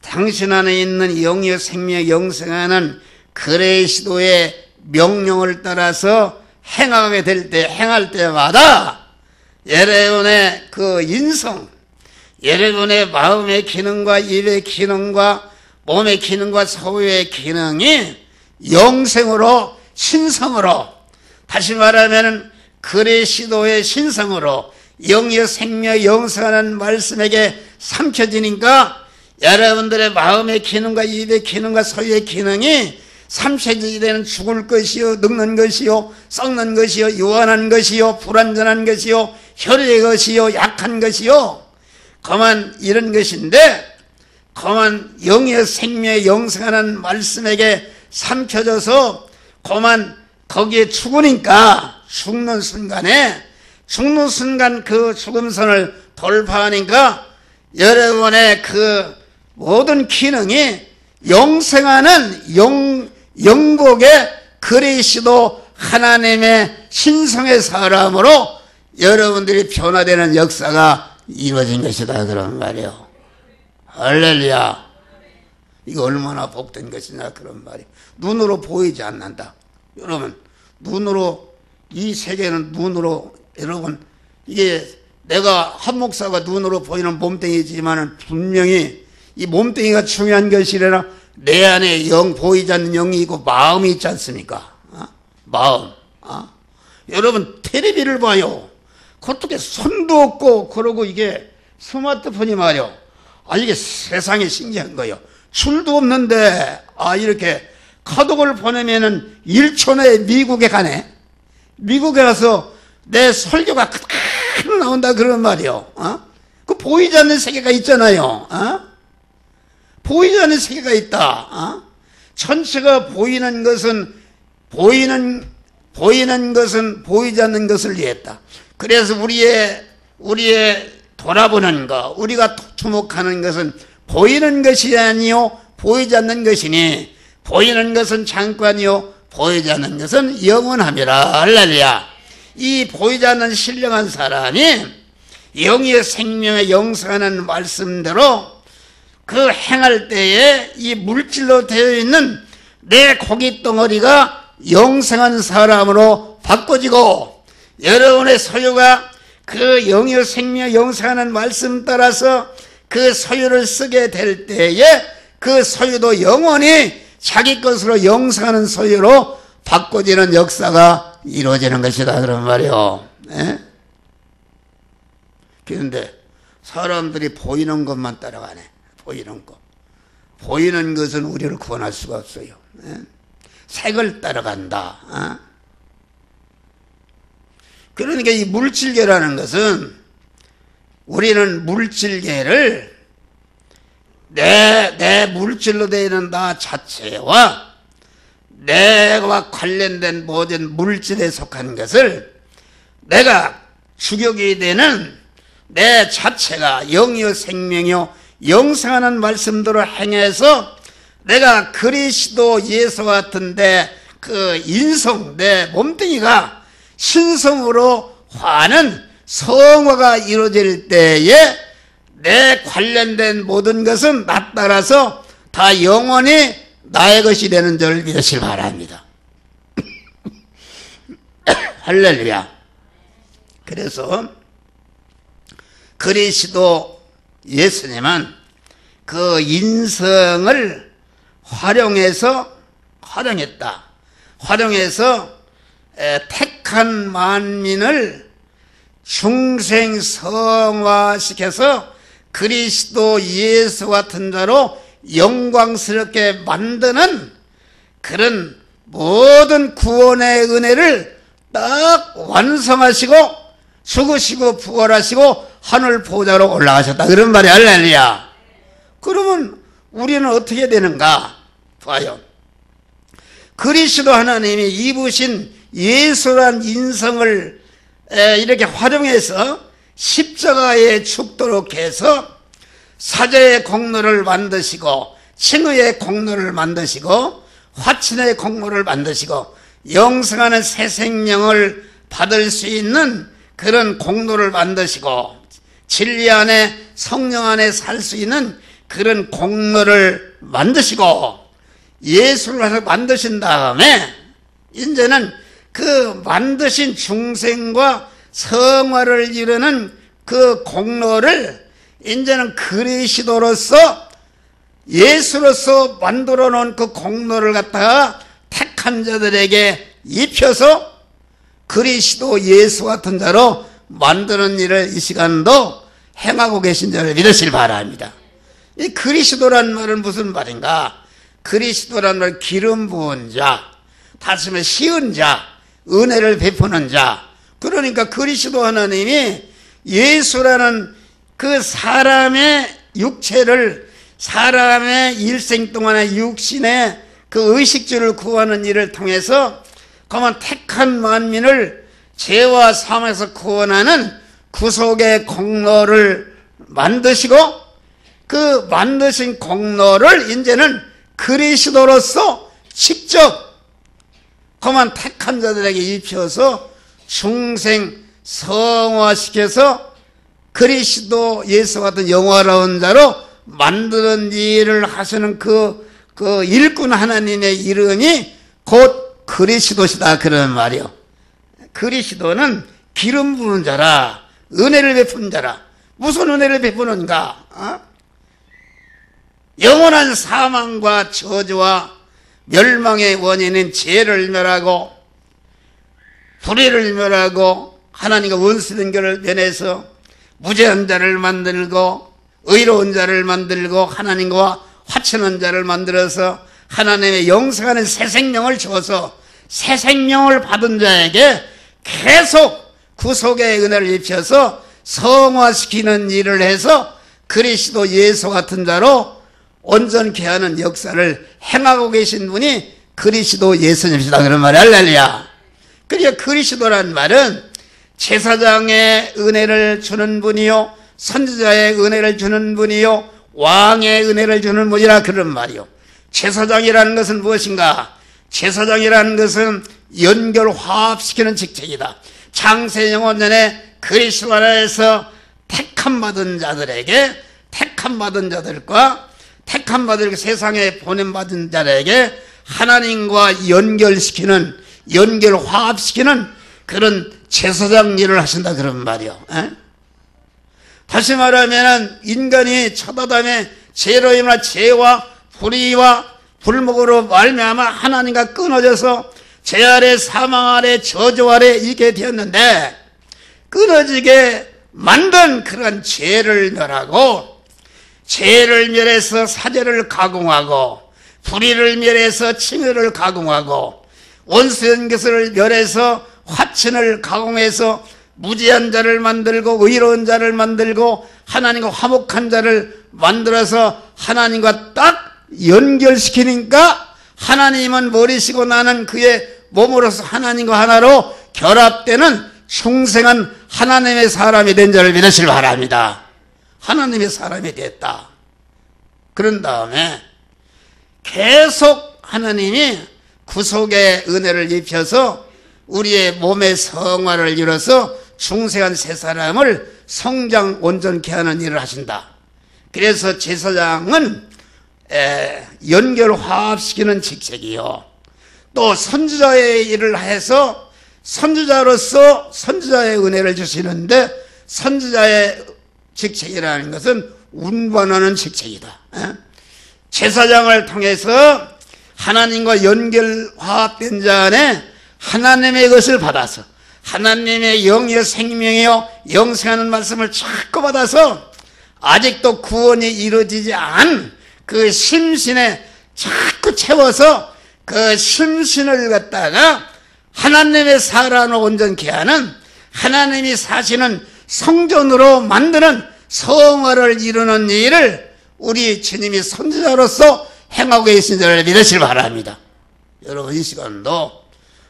당신 안에 있는 영의 생명 영생하는 그리스도의 명령을 따라서 행하게 될 때, 행할 때마다 여러분의 그 인성, 여러분의 마음의 기능과 입의 기능과 몸의 기능과 소유의 기능이 영생으로, 신성으로, 다시 말하면 그리스도의 신성으로 영의 생명 영생하는 말씀에게 삼켜지니까 여러분들의 마음의 기능과 입의 기능과 소유의 기능이 삼켜지게 되는 죽을 것이요, 늙는 것이요, 썩는 것이요, 유한한 것이요, 불완전한 것이요, 혈의 것이요, 약한 것이요, 그만 이런 것인데, 그만 영의 생명의 영생하는 말씀에게 삼켜져서 그만 거기에 죽으니까 죽는 순간 그 죽음선을 돌파하니까 여러분의 그 모든 기능이 영생하는 영복의 그리스도 하나님의 신성의 사람으로 여러분들이 변화되는 역사가 이루어진 것이다 그런 말이에요. 할렐루야. 이거 얼마나 복된 것이냐 그런 말이에요. 눈으로 보이지 않는다. 여러분 눈으로, 이 세계는 눈으로, 여러분 이게 내가 한 목사가 눈으로 보이는 몸뚱이지만은 분명히 이 몸뚱이가 중요한 것이라 내 안에 보이지 않는 영이 있고 마음이 있지 않습니까? 마음. 여러분 텔레비를 봐요. 어떻게 손도 없고 그러고 이게 스마트폰이 말이요. 이게 세상에 신기한 거예요. 줄도 없는데 이렇게 카톡을 보내면은 1초 내에 미국에 가네. 미국에 가서 내 설교가 그대로 나온다 그런 말이요. 그 보이지 않는 세계가 있잖아요. 보이지 않는 세계가 있다. 전체가 보이는 것은 보이지 않는 것을 이해했다. 그래서 우리의 돌아보는 것, 우리가 주목하는 것은 보이는 것이 아니요 보이지 않는 것이니, 보이는 것은 잠깐이요 보이지 않는 것은 영원함이라. 할렐루야. 이 보이지 않는 신령한 사람이 영의 생명의 영생하는 말씀대로 그 행할 때에 이 물질로 되어 있는 내 고기 덩어리가 영생한 사람으로 바꿔지고, 여러분의 소유가 그 영의 생명 영생하는 말씀 따라서 그 소유를 쓰게 될 때에 그 소유도 영원히 자기 것으로 영생하는 소유로 바꿔지는 역사가 이루어지는 것이다 그런 말이요. 예? 그런데 사람들이 보이는 것만 따라가네. 보이는 것. 보이는 것은 우리를 구원할 수가 없어요. 예? 색을 따라간다. 그러니까 이 물질계라는 것은, 우리는 물질계를 내 물질로 되어 있는 나 자체와 내가 관련된 모든 물질에 속한 것을 내가 주격이 되는 내 자체가 영이요 생명이요 영생하는 말씀대로 행해서 내가 그리스도 예수 같은데 그 인성, 내 몸뚱이가 신성으로 화는 성화가 이루어질 때에 내 관련된 모든 것은 나 따라서 다 영원히 나의 것이 되는 줄 믿으시기 바랍니다. 할렐루야. 그래서 그리스도 예수님은 그 인성을 활용해서 택한 만민을 중생성화시켜서 그리스도 예수 같은 자로 영광스럽게 만드는 그런 모든 구원의 은혜를 딱 완성하시고 죽으시고 부활하시고 하늘 보좌로 올라가셨다 그런 말이 할렐루야. 그러면 우리는 어떻게 되는가 봐요. 그리스도 하나님이 입으신 예수란 인성을 이렇게 활용해서 십자가에 죽도록 해서 사죄의 공로를 만드시고 칭의의 공로를 만드시고 화친의 공로를 만드시고 영생하는 새 생명을 받을 수 있는 그런 공로를 만드시고 진리 안에 성령 안에 살 수 있는 그런 공로를 만드시고 예수를 만드신 다음에 이제는 그 만드신 중생과 성화를 이루는 그 공로를 이제는 그리스도로서 예수로서 만들어 놓은 그 공로를 갖다가 택한 자들에게 입혀서 그리스도 예수 같은 자로 만드는 일을 이 시간도 행하고 계신 자를 믿으시길 바랍니다. 이 그리스도란 말은 무슨 말인가? 그리스도란 말 기름 부은 자, 다시 말해 시은 자, 은혜를 베푸는 자. 그러니까 그리스도 하나님이 예수라는 그 사람의 육체를, 사람의 일생 동안의 육신의 그 의식주를 구하는 일을 통해서 그만 택한 만민을 죄와 사망에서 구원하는 구속의 공로를 만드시고 그 만드신 공로를 이제는 그리스도로서 직접 그만 택한 자들에게 입혀서 중생 성화시켜서 그리스도 예수 같은 영화로운 자로 만드는 일을 하시는 그 일꾼 하나님의 이름이 곧 그리스도시다 그런 말이요. 그리스도는 기름 부은 자라, 은혜를 베푸는 자라. 무슨 은혜를 베푸는가? 영원한 사망과 저주와 멸망의 원인인 죄를 멸하고 불의를 멸하고 하나님과 원수된 면에서 무죄한 자를 만들고 의로운 자를 만들고 하나님과 화친한 자를 만들어서 하나님의 영생하는 새 생명을 주어서 새 생명을 받은 자에게 계속 구속의 은혜를 입혀서 성화시키는 일을 해서 그리스도 예수 같은 자로 온전케 하는 역사를 행하고 계신 분이 그리스도 예수님이시다 그런 말이 할렐루야. 그러니까 그리스도란 말은 제사장의 은혜를 주는 분이요, 선지자의 은혜를 주는 분이요, 왕의 은혜를 주는 분이라 그런 말이요. 제사장이라는 것은 무엇인가? 제사장이라는 것은 연결 화합시키는 직책이다. 창세 영원전에 그리스도 안에서 택함받은 자들에게, 택함받은 자들과 택함받은 세상에 보냄받은 자들에게 하나님과 연결시키는, 연결 화합시키는 그런 제사장 일을 하신다 그런 말이요. 다시 말하면 인간이 첫 아담의 죄로 인한 죄와 불의와 불목으로 말미암아 하나님과 끊어져서 죄 아래 사망 아래 저주 아래 있게 되었는데 끊어지게 만든 그런 죄를 멸하고 죄를 멸해서 사죄를 가공하고 불의를 멸해서 칭의를 가공하고 원수된 것을 멸해서 화친을 가공해서 무지한 자를 만들고 의로운 자를 만들고 하나님과 화목한 자를 만들어서 하나님과 딱 연결시키니까 하나님은 머리시고 나는 그의 몸으로서 하나님과 하나로 결합되는 충성한 하나님의 사람이 된 자를 믿으시길 바랍니다. 하나님의 사람이 됐다. 그런 다음에 계속 하나님이 구속의 은혜를 입혀서 우리의 몸의 성화를 이뤄서 중생한 새 사람을 성장 온전케 하는 일을 하신다. 그래서 제사장은 연결 화합시키는 직책이요. 또 선지자의 일을 해서 선지자로서 선지자의 은혜를 주시는데 선지자의 직책이라는 것은 운반하는 직책이다. 제사장을 통해서 하나님과 연결 화합된 자 안에 하나님의 것을 받아서 하나님의 영이요 생명이요 영생하는 말씀을 자꾸 받아서 아직도 구원이 이루어지지 않은 그 심신에 자꾸 채워서 그 심신을 갖다가 하나님의 사랑으로 온전케 하는 하나님이 사시는 성전으로 만드는 성화를 이루는 일을 우리 주님이 선지자로서 행하고 계신 줄을 믿으시길 바랍니다. 여러분 이 시간도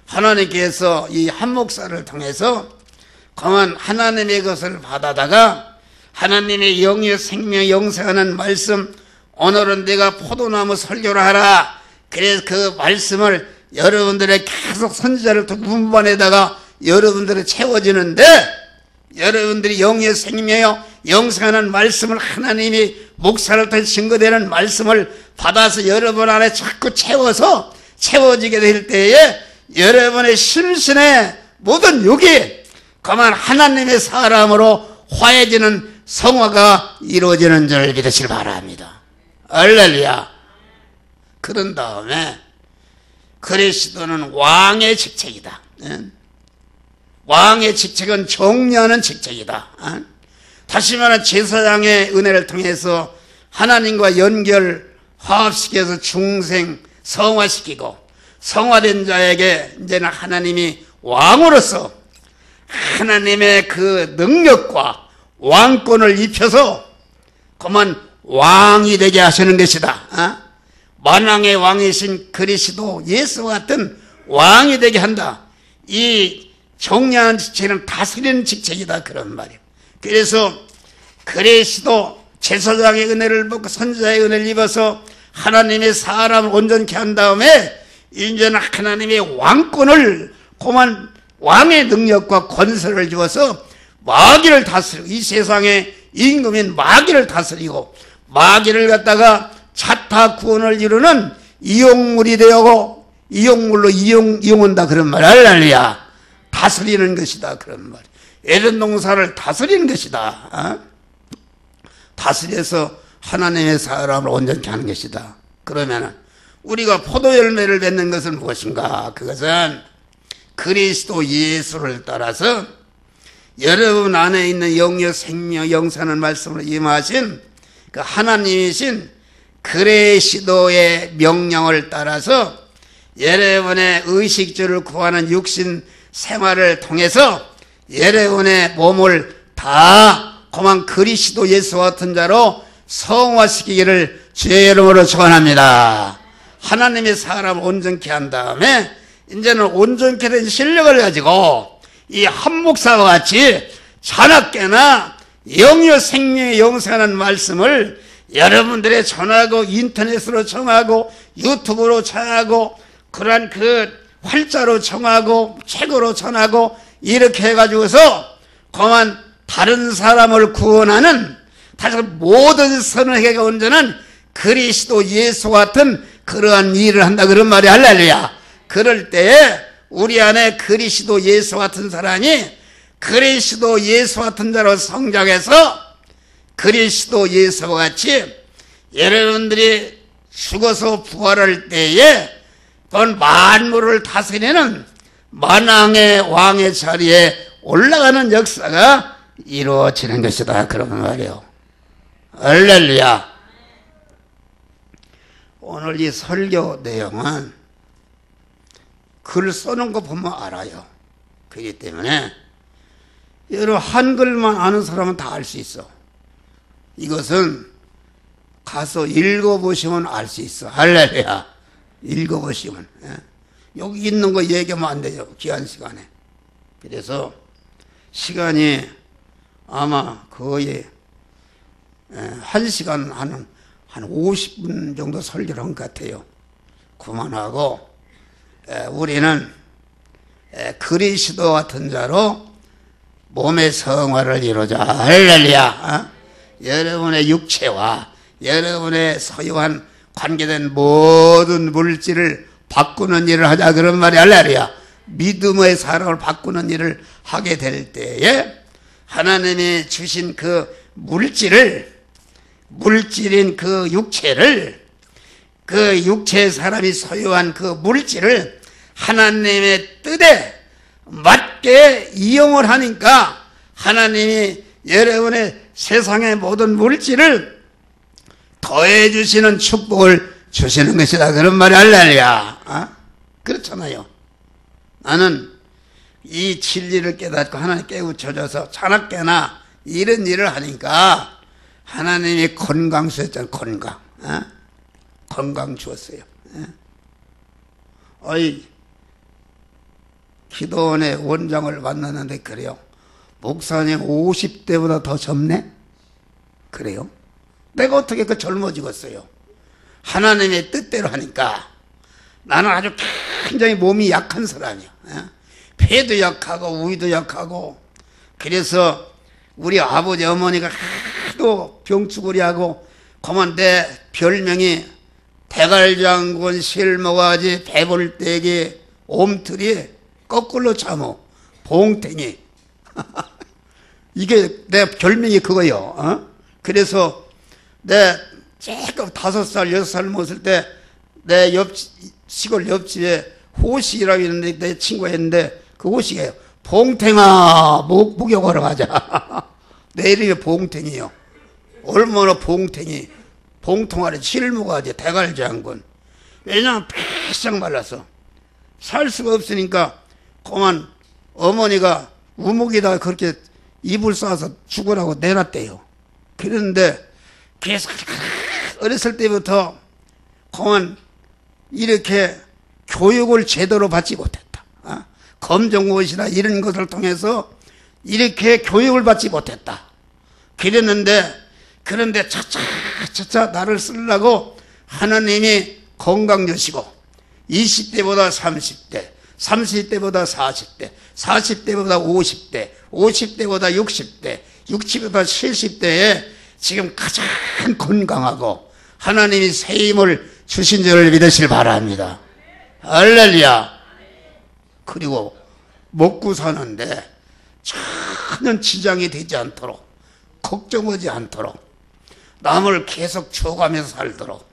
하나님께서 이 한 목사를 통해서 강한 하나님의 것을 받아다가 하나님의 영의 생명 영생하는 말씀 오늘은 내가 포도나무 설교를 하라. 그래서 그 말씀을 여러분들의 계속 선지자를 운반에다가 여러분들이 채워지는데 여러분들이 영의 생명이요 영생하는 말씀을 하나님이 목사를 통해 증거되는 말씀을 받아서 여러분 안에 자꾸 채워지게 될 때에 여러분의 실신의 모든 육이 그만 하나님의 사람으로 화해지는 성화가 이루어지는 줄 믿으시길 바랍니다. 할렐루야. 그런 다음에 그리스도는 왕의 직책이다. 왕의 직책은 정리하는 직책이다. 다시 말하면 제사장의 은혜를 통해서 하나님과 연결 화합시켜서 중생 성화시키고 성화된 자에게 이제는 하나님이 왕으로서 하나님의 그 능력과 왕권을 입혀서 그만 왕이 되게 하시는 것이다. 만왕의 왕이신 그리스도 예수와 같은 왕이 되게 한다. 이 정리하는 직책은 다스리는 직책이다. 그런 말이에요. 그래서 그리스도 제사장의 은혜를 받고 선지자의 은혜를 입어서 하나님의 사람을 온전케 한 다음에 이제는 하나님의 왕권을 그만 왕의 능력과 권세를 주어서 마귀를 다스리고 이 세상의 임금인 마귀를 다스리고 마귀를 갖다가 자타 구원을 이루는 이용물이 되고 이용물로 이용한다 그런 말. 할렐루야. 다스리는 것이다 그런 말. 에덴 동산을 다스리는 것이다. 다스려서 하나님의 사람을 온전케 하는 것이다. 그러면 우리가 포도 열매를 맺는 것은 무엇인가? 그것은 그리스도 예수를 따라서 여러분 안에 있는 영의 생명 영사는 말씀으로 임하신 그 하나님이신 그리스도의 명령을 따라서 여러분의 의식주를 구하는 육신 생활을 통해서 여러분의 몸을 다 그만 그리스도 예수와 같은 자로 성화시키기를 주의 이름으로 축원합니다. 하나님의 사람을 온전케 한 다음에 이제는 온전케 된 실력을 가지고 이 한 목사와 같이 자나깨나 영의 생명의 영생하는 말씀을 여러분들의 전하고 인터넷으로 정하고 유튜브로 전하고 그러한 그 활자로 정하고 책으로 전하고 이렇게 해가지고서 그만 다른 사람을 구원하는 다시 모든 선언회가 온전한 그리스도 예수 같은 그러한 일을 한다 그런 말이 할렐루야. 그럴 때에 우리 안에 그리스도 예수 같은 사람이 그리스도 예수 같은 자로 성장해서 그리스도 예수와 같이 여러분들이 죽어서 부활할 때에 그건 만물을 다스리는 만왕의 왕의 자리에 올라가는 역사가 이루어지는 것이다 그런 말이에요. 할렐루야. 오늘 이 설교 내용은 글 써놓은 거 보면 알아요. 그렇기 때문에 여러분 한글만 아는 사람은 다 알 수 있어. 이것은 가서 읽어보시면 알 수 있어. 할렐루야. 읽어보시면. 여기 있는 거 얘기하면 안 되죠. 귀한 시간에. 그래서 시간이 아마 거의 1시간 한 50분 정도 설교를 한 것 같아요. 그만하고 우리는 그리스도 같은 자로 몸의 성화를 이루자. 할렐루야. 여러분의 육체와 여러분의 소유한 관계된 모든 물질을 바꾸는 일을 하자 그런 말이 할렐루야. 믿음의 사람을 바꾸는 일을 하게 될 때에 하나님이 주신 그 물질인 그 육체를 그 육체의 사람이 소유한 그 물질을 하나님의 뜻에 맞게 이용을 하니까 하나님이 여러분의 세상의 모든 물질을 더해 주시는 축복을 주시는 것이다 그런 말이 할렐루야. 그렇잖아요. 나는 이 진리를 깨닫고 하나님 깨우쳐줘서 자나깨나 이런 일을 하니까 하나님이 건강 주셨잖아요. 건강 주었어요. 기도원의 원장을 만났는데 그래요. 목사님 50대보다 더 젊네? 그래요? 내가 어떻게 그 젊어지겠어요? 하나님의 뜻대로 하니까. 나는 아주 굉장히 몸이 약한 사람이야. 폐도 약하고 우위도 약하고 그래서 우리 아버지 어머니가 하도 병추구리하고 그만 내 별명이 대갈장군, 실모가지, 배불떼기, 옴틀이, 거꾸로 참어, 봉탱이. 이게 내 별명이 그거요. 그래서 내 조금 5살, 6살 먹었을 때 내 시골 옆집에 호식이라고 있는데 내 친구가 했는데 그 호식이에요. 봉탱아, 목욕하러 가자. 내 이름이 봉탱이요. 얼마나 봉탱이, 봉통아리, 실무가지, 대갈장군. 왜냐면 바싹 말라서 살 수가 없으니까 그만 어머니가 우묵에다가 그렇게 이불 싸서 죽으라고 내놨대요. 그런데 계속 어렸을 때부터 그만 이렇게 교육을 제대로 받지 못했다. 검정고시나 이런 것을 통해서 이렇게 교육을 받지 못했다. 그랬는데 그런데 차차 나를 쓰려고 하나님이 건강 주시고 20대보다 30대, 30대보다 40대, 40대보다 50대, 50대보다 60대, 60대보다 70대에 지금 가장 건강하고 하나님이 새 힘을 주신 줄을 믿으실 바랍니다. 할렐루야. 그리고 먹고 사는데 전혀 지장이 되지 않도록, 걱정하지 않도록, 남을 계속 줘가면서 살도록,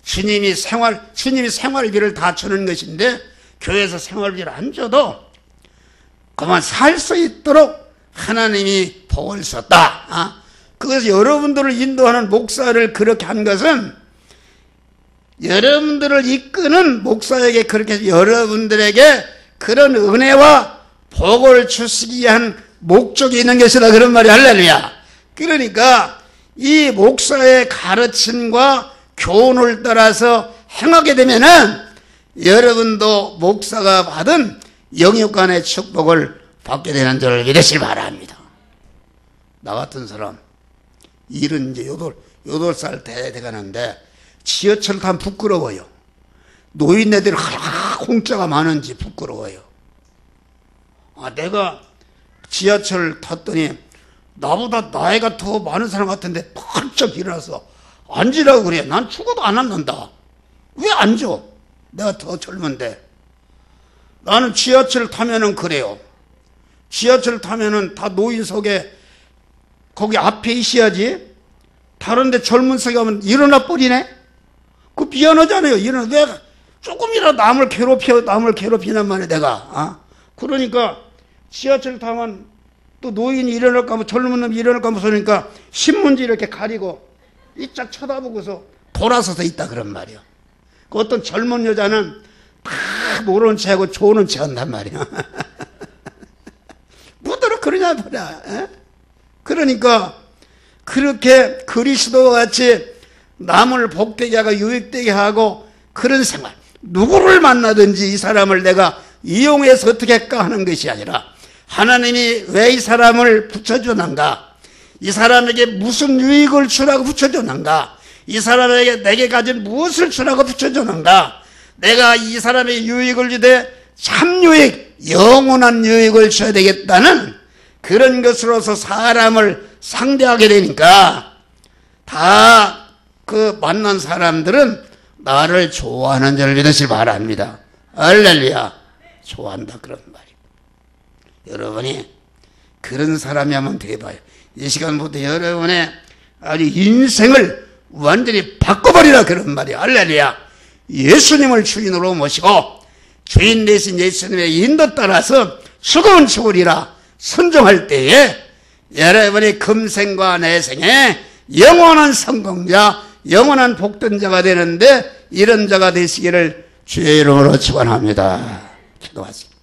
주님이 생활비를 다 주는 것인데 교회에서 생활비를 안 줘도 그만 살 수 있도록 하나님이 복을 줬다. 그래서 여러분들을 인도하는 목사를 그렇게 한 것은 여러분들을 이끄는 목사에게 그렇게 여러분들에게 그런 은혜와 복을 주시기 위한 목적이 있는 것이다. 그런 말이 할렐루야. 그러니까 이 목사의 가르침과 교훈을 따라서 행하게 되면은 여러분도 목사가 받은 영육간의 축복을 받게 되는 줄을 믿으시기 바랍니다. 나 같은 사람 일은 이제 8살 돼가는데 지하철 타면 부끄러워요. 노인네들이 공짜가 많은지 부끄러워요. 내가 지하철 탔더니 나보다 나이가 더 많은 사람 같은데 펄쩍 일어나서 앉으라고 그래. 난 죽어도 안 앉는다. 왜 앉아? 내가 더 젊은데. 나는 지하철 타면은 그래요. 지하철 타면은 다 노인석에 거기 앞에 있어야지. 다른데 젊은 석에 가면 일어나 버리네? 그 미안하잖아요. 왜 조금이라도 남을 괴롭히는 말이야, 내가. 그러니까 지하철 타면 또 노인이 일어날까 하면 젊은 놈이 일어날까 하면 그러니까 신문지 이렇게 가리고 이짝 쳐다보고서 돌아서서 있다 그런 말이야. 그 어떤 젊은 여자는 다 모르는 체하고 조는 체 한단 말이야. 뭐더러 그러냐 보라. 그러니까 그렇게 그리스도와 같이 남을 복되게 하고 유익되게 하고 그런 생활, 누구를 만나든지 이 사람을 내가 이용해서 어떻게 할까 하는 것이 아니라 하나님이 왜 이 사람을 붙여주는가, 이 사람에게 무슨 유익을 주라고 붙여주는가, 이 사람에게 내게 가진 무엇을 주라고 붙여주는가, 내가 이 사람의 유익을 주되 참 유익, 영원한 유익을 줘야 되겠다는 그런 것으로서 사람을 상대하게 되니까 다 그 만난 사람들은 나를 좋아하는 줄 믿으시기 바랍니다. 할렐루야. 좋아한다 그런 말이에요. 여러분이 그런 사람이면 돼봐요. 이 시간부터 여러분의 아주 인생을 완전히 바꿔버리라 그런 말이에요. 할렐루야. 예수님을 주인으로 모시고 주인 되신 예수님의 인도 따라서 수고는 죽으리라 순종할 때에 여러분이 금생과 내생에 영원한 성공자, 영원한 복된 자가 되는데 이런 자가 되시기를 주의 이름으로 축원합니다. 기도하시죠.